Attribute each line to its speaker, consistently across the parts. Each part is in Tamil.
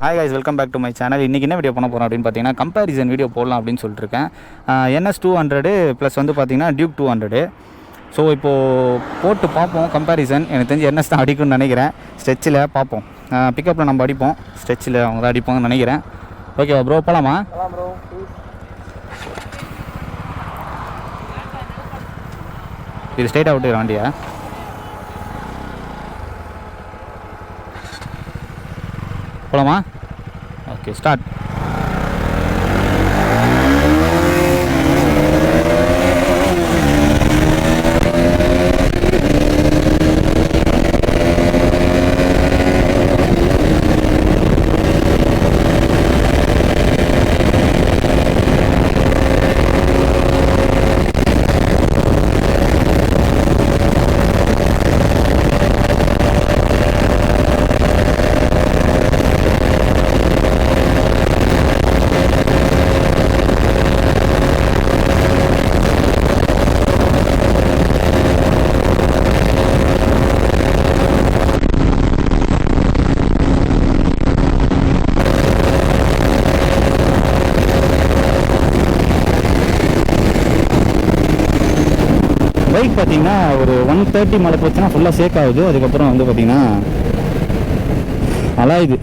Speaker 1: Hi guys, welcome back to my channel. இன்றைக்கி என்ன வீடியோ பண்ண போகிறோம் அப்படின்னு பார்த்தீங்கன்னா கம்பேரிசன் வீடியோ போடலாம் அப்படின்னு சொல்லிட்டுருக்கேன். NS 200 ப்ளஸ் வந்து பார்த்தீங்கன்னா டியூக் 200. ஸோ இப்போது போட்டு பார்ப்போம் கம்பேரிசன். எனக்கு தெரிஞ்சு NS தான் அடிக்கும்னு நினைக்கிறேன். ஸ்ட்ரெச்சில் பார்ப்போம், பிக்கப்பில் நம்ம அடிப்போம், ஸ்ட்ரெச்சில் அவங்க தான் அடிப்போம்னு நினைக்கிறேன். ஓகேவா ப்ரோ, போகலாமா? இது ஸ்ட்ரைட்டாக விட்டுக்கிறேன் வண்டியை. போகலாமா? Okay, start. பைக் பார்த்தீங்கன்னா ஒரு 130 மேலே போச்சுன்னா ஃபுல்லாக ஷேக் ஆகுது. அதுக்கப்புறம் வந்து பார்த்தீங்கன்னா அலாயுது.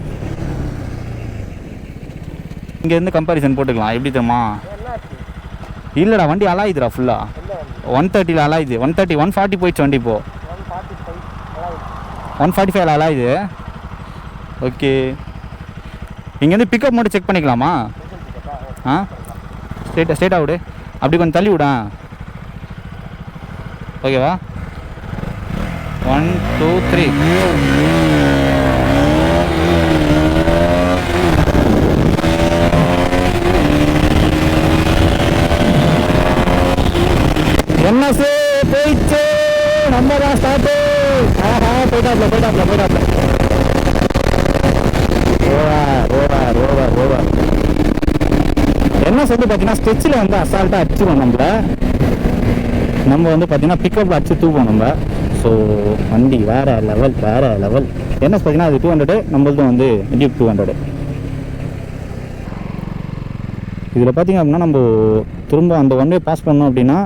Speaker 1: இங்கேருந்து கம்பேரிசன் போட்டுக்கலாம். எப்படி தெரியுமா? இல்லைடா, வண்டி அலாயுதுடா ஃபுல்லாக. 130 அலாயுது. 140 போயிடுச்சு வண்டி. இப்போது 145 அலாயுது. ஓகே, இங்கேருந்து பிக்கப் மட்டும் செக் பண்ணிக்கலாமா? ஸ்ட்ரெயிட்டாக விடு, அப்படி கொஞ்சம் தள்ளி விடா. ஓகேவா? 1 2 3. NS போயிடுச்சு, நம்ம தான் ஸ்டார்ட்டு. போயிட்டாப்ல. ஓவர். NS வந்து பார்த்தீங்கன்னா ஸ்ட்ரெச்சில் வந்து அசால்ட்டாக அடிச்சிடும் நம்ம வந்து பார்த்தீங்கன்னா பிக்கப்பில் அடிச்சு தூக்குவோம் நம்ம. ஸோ வண்டி வேறு லெவல். NS பார்த்தீங்கன்னா அது 200, நம்மளதும் வந்து டியூக் 200. இதில் பார்த்திங்க அப்படின்னா நம்ம திரும்ப அந்த ஒன் வே பாஸ் பண்ணோம் அப்படின்னா,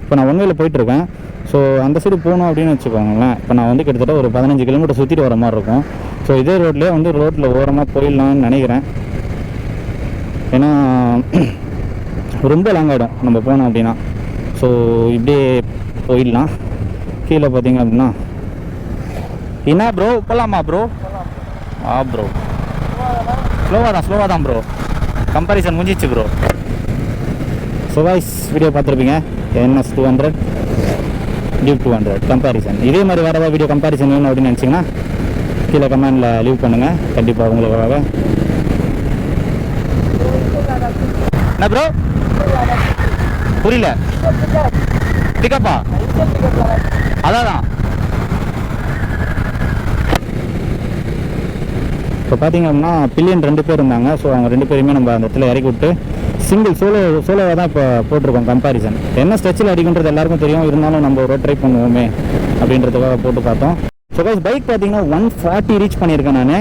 Speaker 1: இப்போ நான் ஒன் வேல போயிட்டுருக்கேன். ஸோ அந்த சைடு போகணும் அப்படின்னு வச்சுக்கோங்களேன். இப்போ நான் வந்து கிட்டத்தட்ட ஒரு 15 கிலோமீட்டர் சுற்றிட்டு வர மாதிரி இருக்கும். ஸோ இதே ரோட்லேயே வந்து ரோட்டில் ஓரமாக போயிடலான்னு நினைக்கிறேன். ஏன்னா ரொம்ப லாங் ஆகிடும் நம்ம போனோம் அப்படின்னா. ஸோ இப்படியே போயிடலாம். கீழே பார்த்தீங்க அப்படின்னா என்ன ப்ரோ, போகலாமா ப்ரோ? ப்ரோ ஸ்லோவாக தான் ப்ரோ. கம்பேரிசன் முடிஞ்சிச்சு ப்ரோ. ஸோ வாய்ஸ் வீடியோ பார்த்துருப்பீங்க. NS 200 Duke 200 comparison. இதே மாதிரி வேறு ஏதாவது வீடியோ கம்பேரிசன் வேணும் அப்படின்னு நினச்சிங்கன்னா கீழே கமெண்டில் லீவ் பண்ணுங்கள். கண்டிப்பாக உங்களுக்காக. என்ன ப்ரோ? புரியல. பிக்கப்பா? அதான். இப்போ பார்த்தீங்க அப்படின்னா பில்லியன் 2 பேர் இருந்தாங்க. ஸோ அவங்க 2 பேருமே நம்ம அந்த இடத்துல இறக்கி விட்டு சிங்கிள் சோலோவாக தான் இப்போ போட்டிருக்கோம் கம்பேரிசன். என்ன ஸ்ட்ரெச்சில் அடிக்குன்றது எல்லாருக்கும் தெரியும். இருந்தாலும் நம்ம ஒரு ட்ரை பண்ணுவோமே அப்படின்றதுக்காக போட்டு பார்த்தோம். ஸோ பைக் பார்த்தீங்கன்னா 140 ரீச் பண்ணியிருக்கேன் நான்.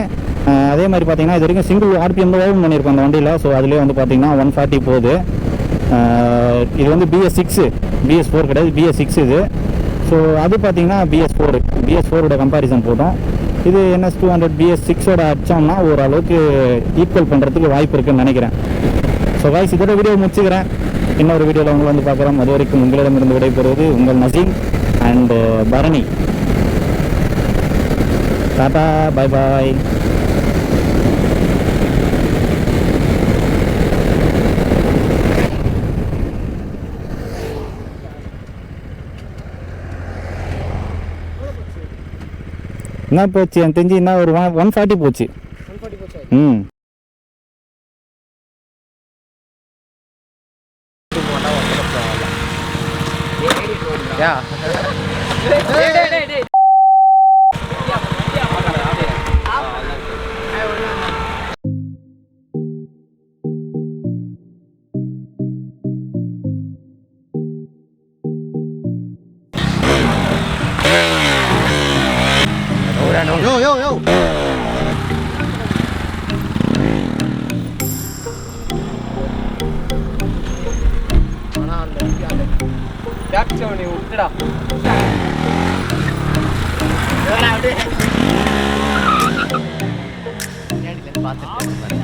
Speaker 1: அதே மாதிரி பார்த்தீங்கன்னா இது வரைக்கும் சிங்கிள் RPM ஓவன் பண்ணியிருக்கேன் அந்த வண்டியில். ஸோ அதுலேயே வந்து பார்த்தீங்கன்னா 140 போகுது. இது வந்து BS4 கிடையாது, BS6 இது. ஸோ அது பார்த்தீங்கன்னா BS4 கம்பேரிசன் போட்டோம். இது NS 200 BS6 அடித்தோம்னா ஓரளவுக்கு ஈக்குவல் பண்ணுறதுக்கு வாய்ப்பு இருக்குன்னு நினைக்கிறேன். ஸோ காய்ஸ், இதோட வீடியோ முடிச்சுக்கிறேன். இன்னொரு வீடியோவில் உங்களை வந்து பார்க்குறோம். அது வரைக்கும் உங்களிடமிருந்து விடைபெறுவது உங்கள் நசீம் அண்ட் பரணி. டாடா, பாய். என்ன போச்சு எனக்கு தெரிஞ்சு, என்ன ஒரு 140 போச்சு. Yo.
Speaker 2: அந்த பேக் சவுண்ட் விட்டுடா அப்படியே பார்த்துட்டு